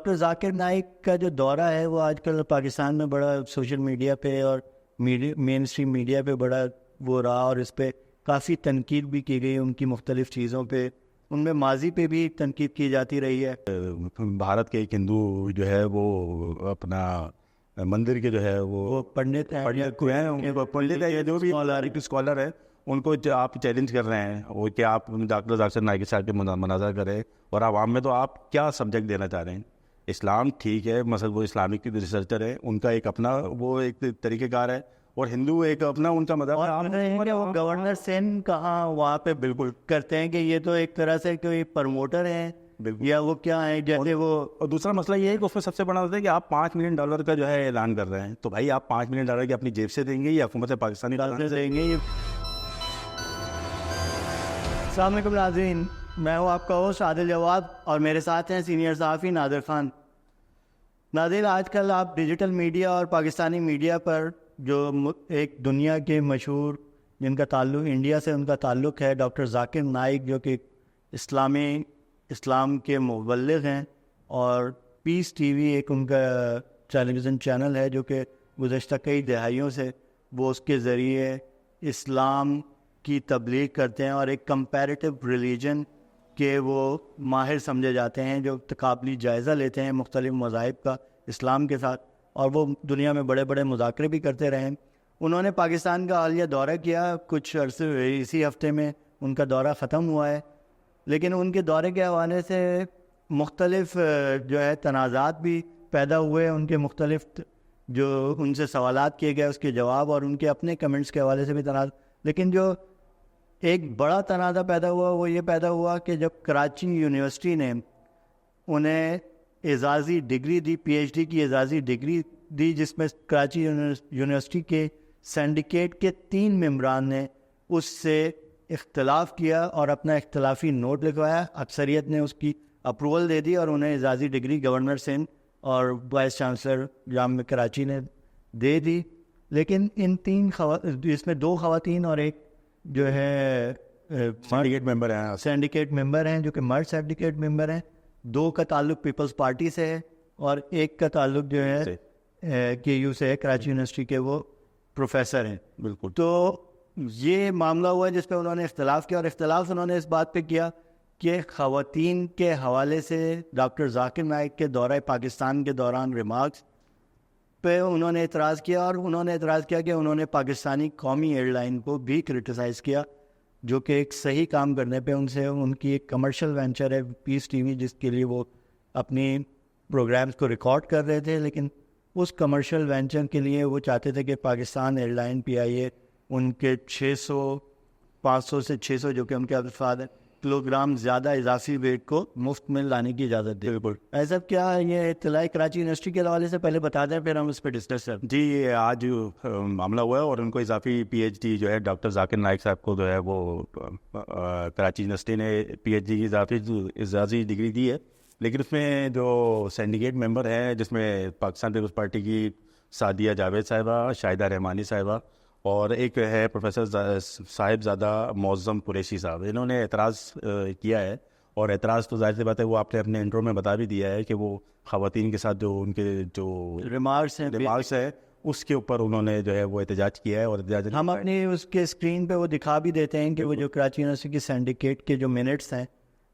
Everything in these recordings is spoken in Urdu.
ڈاکٹر ذاکر نائک کا جو دورہ ہے وہ آج کل پاکستان میں بڑا سوشل میڈیا پہ اور مین اسٹریم میڈیا پہ بڑا وہ رہا، اور اس پہ کافی تنقید بھی کی گئی ان کی مختلف چیزوں پہ، ان میں ماضی پہ بھی تنقید کی جاتی رہی ہے۔ بھارت کے ایک ہندو جو ہے وہ اپنا مندر کے جو ہے وہ پنڈت ہیں، پنڈت ہے، جو بھی اسکالر ہے، ان کو آپ چیلنج کر رہے ہیں وہ کہ آپ ڈاکٹر ذاکر نائک کے ساتھ مناظرہ کریں، اور عوام میں تو آپ کیا سبجیکٹ دینا چاہ رہے ہیں؟ اسلام ٹھیک ہے، مثلا وہ اسلامک ریسرچر ہے، ان کا ایک اپنا وہ ایک طریقہ کار ہے، اور ہندو ایک اپنا ان کا مذہب ہے۔ وہ گورنر سین کہاں وہاں پہ بالکل کرتے ہیں کہ یہ تو ایک طرح سے کوئی پروموٹر ہیں یا وہ کیا ہے، جیسے وہ۔ اور دوسرا مسئلہ یہ ہے کہ اس میں سب سے بڑا ہوتا ہے کہ آپ $5 ملین کا جو ہے اعلان کر رہے ہیں، تو بھائی آپ $5 ملین کی اپنی جیب سے دیں گے یا حکومت پاکستانی دیں گے؟ السلام علیکم ناظرین، میں ہوں آپ کا ہوسٹ عادل جواد، اور میرے ساتھ ہیں سینئر صحافی نادر خان۔ ناظرین، آج کل آپ ڈیجیٹل میڈیا اور پاکستانی میڈیا پر جو ایک دنیا کے مشہور جن کا تعلق انڈیا سے ان کا تعلق ہے، ڈاکٹر ذاکر نائک، جو کہ اسلام کے مبلغ ہیں، اور پیس ٹی وی ایک ان کا ٹیلی ویژن چینل ہے جو کہ گزشتہ کئی دہائیوں سے وہ اس کے ذریعے اسلام کی تبلیغ کرتے ہیں، اور ایک کمپیریٹیو ریلیجن کے وہ ماہر سمجھے جاتے ہیں، جو تقابلی جائزہ لیتے ہیں مختلف مذاہب کا اسلام کے ساتھ، اور وہ دنیا میں بڑے بڑے مذاکرے بھی کرتے رہے ہیں۔ انہوں نے پاکستان کا حالیہ دورہ کیا کچھ عرصے، اسی ہفتے میں ان کا دورہ ختم ہوا ہے، لیکن ان کے دورے کے حوالے سے مختلف جو ہے تنازعات بھی پیدا ہوئے، ان کے مختلف جو ان سے سوالات کیے گئے اس کے جواب، اور ان کے اپنے کمنٹس کے حوالے سے بھی تنازع۔ لیکن جو ایک بڑا تنازع پیدا ہوا وہ یہ پیدا ہوا کہ جب کراچی یونیورسٹی نے انہیں اعزازی ڈگری دی، پی ایچ ڈی کی اعزازی ڈگری دی، جس میں کراچی یونیورسٹی کے سینڈیکیٹ کے 3 ممبران نے اس سے اختلاف کیا اور اپنا اختلافی نوٹ لکھوایا، اکثریت نے اس کی اپروول دے دی اور انہیں اعزازی ڈگری گورنر سندھ اور وائس چانسلر جامعہ کراچی نے دے دی۔ لیکن ان اس میں 2 خواتین اور ایک جو ہے سینڈیکیٹ ممبر ہیں جو کہ مرد سینڈیکیٹ ممبر ہیں، 2 کا تعلق پیپلز پارٹی سے ہے اور ایک کا تعلق جو ہے کے یو سے ہے، کراچی یونیورسٹی کے وہ پروفیسر ہیں۔ بالکل۔ تو یہ معاملہ ہوا جس پہ انہوں نے اختلاف کیا، اور اختلاف انہوں نے اس بات پہ کیا کہ خواتین کے حوالے سے ڈاکٹر ذاکر نائک کے دورہ پاکستان کے دوران ریمارکس پہ انہوں نے اعتراض کیا، اور انہوں نے اعتراض کیا کہ انہوں نے پاکستانی قومی ایئر لائن کو بھی کرٹیسائز کیا، جو کہ ایک صحیح کام کرنے پہ ان کی ایک کمرشل وینچر ہے پیس ٹی وی، جس کے لیے وہ اپنی پروگرامز کو ریکارڈ کر رہے تھے، لیکن اس کمرشل وینچر کے لیے وہ چاہتے تھے کہ پاکستان ایئر لائن پی آئی اے ان کے 500 سے 600 جو کہ ان کے الفاظ ہیں کلو گرام زیادہ اضافی ویٹ کو مفت میں لانے کی اجازت دے۔ بالکل ایسا کیا یہ اطلاع کراچی یونیورسٹی کے حوالے سے پہلے بتا دیں، پھر ہم اس پہ ڈسکس کریں۔ جی، یہ آج معاملہ ہوا ہے اور ان کو اضافی پی ایچ ڈی جو ہے ڈاکٹر ذاکر نائک صاحب کو جو ہے وہ کراچی یونیورسٹی نے پی ایچ ڈی کی اضافی ڈگری دی ہے، لیکن اس میں جو سینڈیکیٹ ممبر ہیں جس میں پاکستان پیپلز پارٹی کی سعدیہ جاوید صاحبہ، شاہدہ رحمانی صاحبہ اور ایک ہے پروفیسر صاحب زادہ معظم قریشی صاحب، انہوں نے اعتراض کیا ہے، اور اعتراض تو ظاہر سی بات ہے وہ آپ نے اپنے انٹرو میں بتا بھی دیا ہے کہ وہ خواتین کے ساتھ جو ان کے جو ریمارکس ہے اس کے اوپر انہوں نے جو ہے وہ احتجاج کیا ہے، اور ہم اپنی اس کے اسکرین پہ وہ دکھا بھی دیتے ہیں کہ وہ جو کراچی یونیورسٹی کی سینڈیکیٹ کے جو منٹس ہیں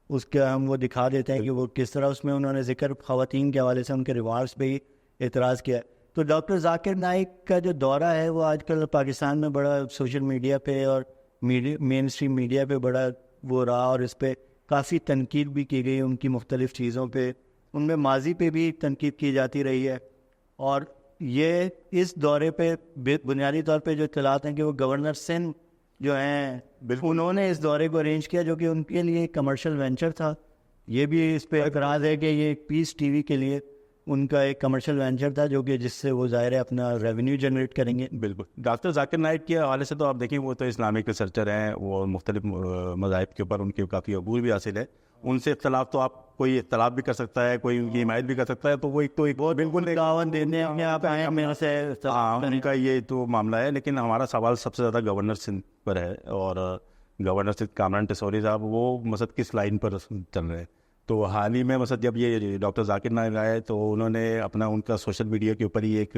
اس کا ہم وہ دکھا دیتے ہیں کہ وہ کس طرح اس میں انہوں نے ذکر خواتین کے حوالے سے ان کے ریمارکس پہ ہی اعتراض کیا ہے۔ تو ڈاکٹر ذاکر نائک کا جو دورہ ہے وہ آج کل پاکستان میں بڑا سوشل میڈیا پہ اور مین اسٹریم میڈیا پہ بڑا وہ رہا، اور اس پہ کافی تنقید بھی کی گئی ان کی مختلف چیزوں پہ، ان میں ماضی پہ بھی تنقید کی جاتی رہی ہے۔ اور یہ اس دورے پہ بنیادی طور پہ جو اطلاعات ہیں کہ وہ گورنر سندھ جو ہیں انہوں نے اس دورے کو ارینج کیا، جو کہ ان کے لیے کمرشل وینچر تھا۔ یہ بھی اس پہ اعتراض ہے کہ یہ پیس ٹی وی کے لیے ان کا ایک کمرشل وینچر تھا، جو کہ جس سے وہ ظاہر ہے اپنا ریونیو جنریٹ کریں گے۔ بالکل۔ ڈاکٹر ذاکر نائک کے حوالے سے تو آپ دیکھیں وہ تو اسلامک ریسرچر ہیں، وہ مختلف مذاہب کے اوپر ان کے کافی عبور بھی حاصل ہے، ان سے اختلاف تو آپ کوئی اختلاف بھی کر سکتا ہے، کوئی ان کی حمایت بھی کر سکتا ہے، تو وہ ایک بالکل تعاون دینے اپنے آپ آئے میرے سے ان کا یہ تو معاملہ ہے، لیکن ہمارا سوال سب سے زیادہ گورنر سندھ پر ہے، اور گورنر سندھ کامران ٹیسوری صاحب وہ مسجد کس لائن پر چل رہے ہیں؟ تو حال ہی میں مثلا جب یہ ڈاکٹر ذاکر نائک آئے تو انہوں نے اپنا ان کا سوشل میڈیا کے اوپر ہی ایک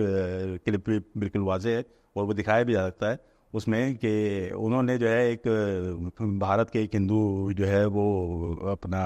کلپ بھی بالکل واضح ہے اور وہ دکھایا بھی جا سکتا ہے اس میں کہ انہوں نے جو ہے ایک بھارت کے ایک ہندو جو ہے وہ اپنا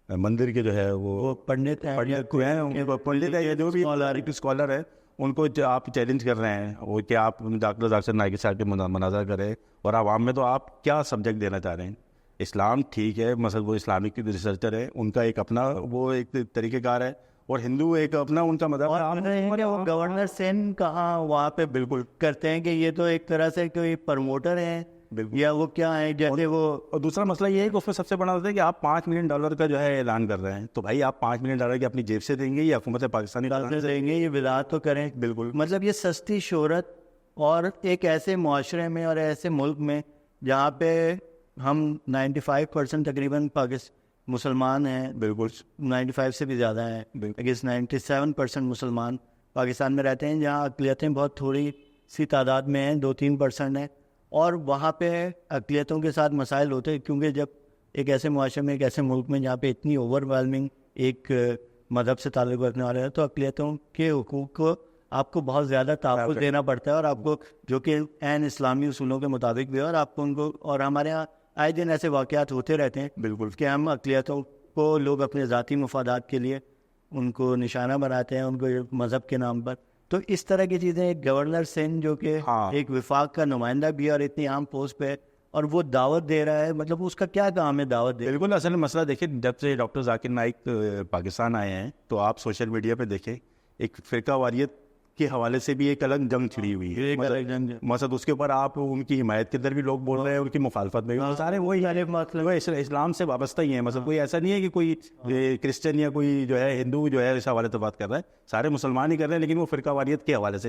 مندر کے جو ہے وہ پنڈت ہیں پنڈت ہے جو بھی اسکالر ہے ان کو آپ چیلنج کر رہے ہیں وہ کہ آپ ڈاکٹر ذاکر نائک کے ساتھ مناظرہ کریں اور عوام میں تو آپ کیا سبجیکٹ دینا چاہ رہے ہیں. اسلام ٹھیک ہے مثلا وہ اسلامک ریسرچر ہے ان کا ایک اپنا وہ ایک طریقہ کار ہے اور ہندو ایک اپنا ان کا مذہب ہے. وہ گورنر سین کہاں وہاں پہ بالکل کرتے ہیں کہ یہ تو ایک طرح سے کوئی پروموٹر ہیں یا وہ کیا ہے جیسے وہ. اور دوسرا مسئلہ یہ ہے کہ اس میں سب سے بڑا ہوتا ہے کہ آپ $5 ملین کا جو ہے اعلان کر رہے ہیں تو بھائی آپ $5 ملین کی اپنی جیب سے دیں گے یا حکومت پاکستانی دیں گے, یہ وضاحت تو کریں. بالکل مطلب یہ سستی شہرت اور ایک ایسے معاشرے میں اور ایسے ملک میں جہاں پہ ہم 95% تقریباً مسلمان ہیں, بالکل 95 سے بھی زیادہ ہیں, 97% مسلمان پاکستان میں رہتے ہیں, جہاں اقلیتیں بہت تھوڑی سی تعداد میں ہیں, 2-3% ہیں, اور وہاں پہ اقلیتوں کے ساتھ مسائل ہوتے ہیں کیونکہ جب ایک ایسے معاشرے میں ایک ایسے ملک میں جہاں پہ اتنی اوور ویلمنگ ایک مذہب سے تعلق رکھنے والے ہیں تو اقلیتوں کے حقوق کو آپ کو بہت زیادہ تحفظ دینا پڑتا ہے, اور آپ کو جو کہ عین اسلامی اصولوں کے مطابق بھی ہے, اور آپ کو ان کو, اور ہمارے یہاں آئے دن ایسے واقعات ہوتے رہتے ہیں بالکل کہ ہم اقلیتوں کو لوگ اپنے ذاتی مفادات کے لیے ان کو نشانہ بناتے ہیں, ان کو مذہب کے نام پر. تو اس طرح کی چیزیں ایک گورنر سندھ جو کہ ایک وفاق کا نمائندہ بھی ہے اور اتنی عام پوسٹ پہ ہے اور وہ دعوت دے رہا ہے, مطلب اس کا کیا کام ہے دعوت دے. بالکل اصل مسئلہ دیکھیں جب سے ڈاکٹر ذاکر نائک پاکستان آئے ہیں تو آپ سوشل میڈیا پہ دیکھیں ایک فرقہ واریت کے حوالے سے بھی ایک الگ جنگ چھڑی ہوئی ہے. مثلا اس کے اوپر آپ ان کی حمایت کے اندر بھی لوگ بول رہے ہیں, ان کی مخالفت میں بھی سارے وہی اسلام سے وابستہ ہی ہیں. مثلا کوئی ایسا نہیں ہے کہ کوئی کرسچن یا کوئی جو ہے ہندو جو ہے اس حوالے سے بات کر رہا ہے, سارے مسلمان ہی کر رہے ہیں, لیکن وہ فرقہ واریت کے حوالے سے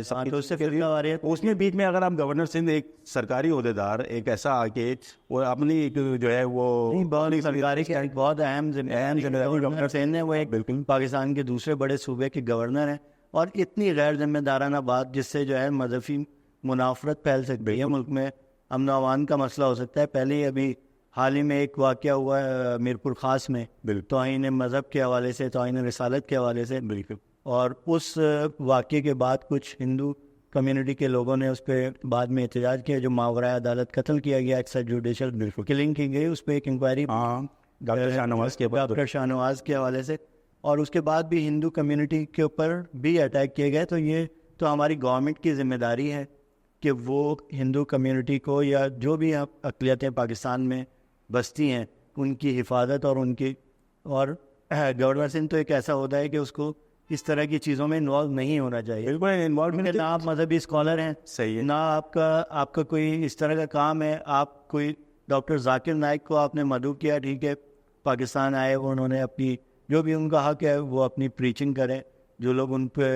اس میں بیچ میں اگر آپ گورنر سندھ ایک سرکاری عہدیدار ایک ایسا آ کے وہ اپنی جو ہے وہ سرکاری بہت اہم گورنر سندھ ہے, وہ ایک بالکل پاکستان کے دوسرے بڑے صوبے کے گورنر ہیں, اور اتنی غیر ذمہ دارانہ بات جس سے جو ہے مذہبی منافرت پھیل سکتی ہے ملک میں, امن و امان کا مسئلہ ہو سکتا ہے. پہلے ہی ابھی حال ہی میں ایک واقعہ ہوا ہے میرپور خاص میں توہین مذہب کے حوالے سے, توہین رسالت کے حوالے سے, اور اس واقعے کے بعد کچھ ہندو کمیونٹی کے لوگوں نے اس پہ بعد میں احتجاج کیا, جو ماورائے عدالت قتل کیا گیا, ایکسٹرا جوڈیشل کلنگ کی گئی, اس پہ ایک انکوائری ڈاکٹر شاہ نواز کے حوالے سے, اور اس کے بعد بھی ہندو کمیونٹی کے اوپر بھی اٹیک کیے گئے. تو یہ تو ہماری گورنمنٹ کی ذمہ داری ہے کہ وہ ہندو کمیونٹی کو یا جو بھی اقلیتیں پاکستان میں بستی ہیں ان کی حفاظت اور ان کی, اور گورنر سندھ تو ایک ایسا ہوتا ہے کہ اس کو اس طرح کی چیزوں میں انوالو نہیں ہونا چاہیے. نہ آپ مذہبی اسکالر ہیں, صحیح ہے, نہ آپ کا کوئی اس طرح کا کام ہے. آپ کوئی ڈاکٹر ذاکر نائک کو آپ نے مدعو کیا, ٹھیک ہے, پاکستان آئے, انہوں نے اپنی جو بھی ان کا حق ہے وہ اپنی پریچنگ کریں, جو لوگ ان پہ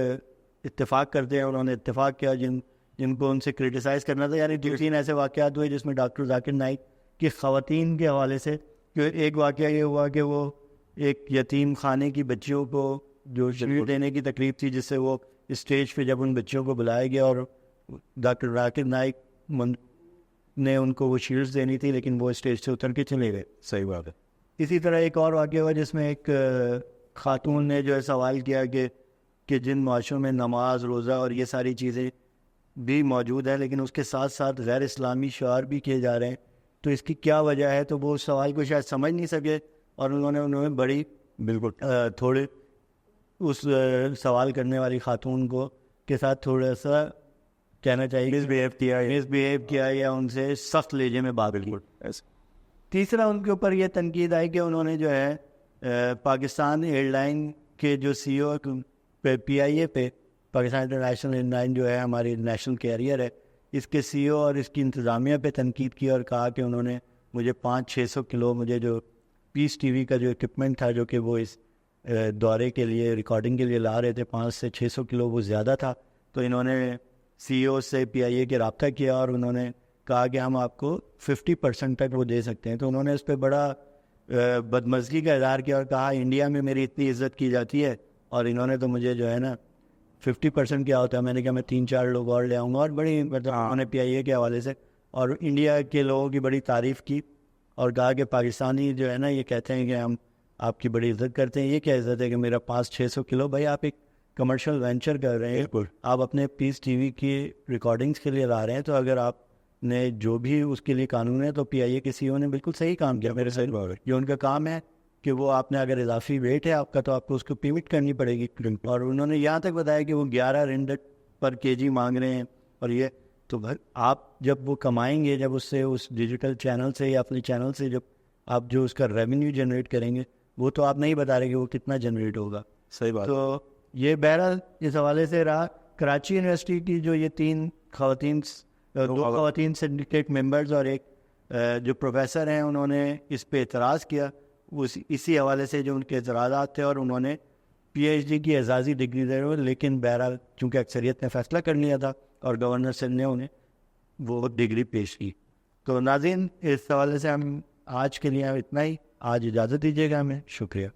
اتفاق کرتے ہیں انہوں نے اتفاق کیا, جن کو ان سے کرٹیسائز کرنا تھا. یعنی 2-3 ایسے واقعات ہوئے جس میں ڈاکٹر ذاکر نائک کی خواتین کے حوالے سے, کہ ایک واقعہ یہ ہوا کہ وہ ایک یتیم خانے کی بچیوں کو جو شیلڈ دینے کی تقریب تھی, جس سے وہ اسٹیج پہ جب ان بچیوں کو بلایا گیا اور ڈاکٹر ذاکر نائک نے ان کو وہ شیلڈز دینی تھی, لیکن وہ اسٹیج سے اتر کے چلے گئے. صحیح بات ہے. اسی طرح ایک اور واقعہ ہوا جس میں ایک خاتون نے جو ہے سوال کیا کہ جن معاشروں میں نماز, روزہ اور یہ ساری چیزیں بھی موجود ہیں لیکن اس کے ساتھ ساتھ غیر اسلامی شعار بھی کیے جا رہے ہیں, تو اس کی کیا وجہ ہے. تو وہ اس سوال کو شاید سمجھ نہیں سکے, اور انہوں نے بڑی بالکل تھوڑے اس سوال کرنے والی خاتون کو کے ساتھ تھوڑا سا کہنا چاہیے مس بیہیو کیا یا ان سے سخت لہجے میں بات کی. تیسرا ان کے اوپر یہ تنقید آئی کہ انہوں نے جو ہے پاکستان ایئر لائن کے جو سی او پی آئی اے پہ, پاکستان انٹرنیشنل ایئر لائن جو ہے ہماری نیشنل کیریئر ہے, اس کے سی او اور اس کی انتظامیہ پہ تنقید کی اور کہا کہ انہوں نے مجھے 500-600 کلو مجھے جو پیس ٹی وی کا جو اکوپمنٹ تھا جو کہ وہ اس دورے کے لیے ریکارڈنگ کے لیے لا رہے تھے, 500 سے 600 کلو وہ زیادہ تھا. تو انہوں نے سی او سے پی آئی اے کے رابطہ کیا اور انہوں نے کہا کہ ہم آپ کو 50% تک وہ دے سکتے ہیں. تو انہوں نے اس پہ بڑا بدمزگی کا اظہار کیا اور کہا انڈیا میں میری اتنی عزت کی جاتی ہے اور انہوں نے تو مجھے جو ہے نا 50% کیا ہوتا ہے. میں نے کہا میں 3-4 لوگ اور لے آؤں گا, اور بڑی مطلب انہوں نے پی آئی اے کے حوالے سے اور انڈیا کے لوگوں کی بڑی تعریف کی اور کہا کہ پاکستانی جو ہے نا یہ کہتے ہیں کہ ہم آپ کی بڑی عزت کرتے ہیں. یہ کیا عزت ہے کہ میرا پاس 600 کلو؟ بھائی آپ ایک کمرشل وینچر کر رہے ہیں, آپ اپنے پیس ٹی وی کی ریکارڈنگس کے لیے لا رہے ہیں, تو اگر آپ نے جو بھی اس کے لیے قانون ہے, تو پی آئی اے کے سی او نے بالکل صحیح کام کیا میرے ساتھ. یہ ان کا کام ہے کہ وہ آپ نے اگر اضافی ویٹ ہے آپ کا تو آپ کو اس کو پیمنٹ کرنی پڑے گی. اور انہوں نے یہاں تک بتایا کہ وہ 11 رنڈٹ پر کے جی مانگ رہے ہیں. اور یہ تو آپ جب وہ کمائیں گے, جب اس سے اس ڈیجیٹل چینل سے یا اپنے چینل سے جب آپ جو اس کا ریونیو جنریٹ کریں گے, وہ تو آپ نہیں بتا رہے کہ وہ کتنا جنریٹ ہوگا. صحیح بات. تو یہ بہرحال اس حوالے سے رہا. کراچی یونیورسٹی کی جو یہ 2 خواتین سنڈیکیٹ ممبرز اور ایک جو پروفیسر ہیں, انہوں نے اس پہ اعتراض کیا. اسی حوالے سے جو ان کے اعتراضات تھے, اور انہوں نے پی ایچ ڈی کی اعزازی ڈگری دے رہے, لیکن بہرحال چونکہ اکثریت نے فیصلہ کر لیا تھا اور گورنر سندھ نے انہیں وہ ڈگری پیش کی. تو ناظرین, اس حوالے سے ہم آج کے لیے اتنا ہی. آج اجازت دیجیے گا, ہمیں شکریہ.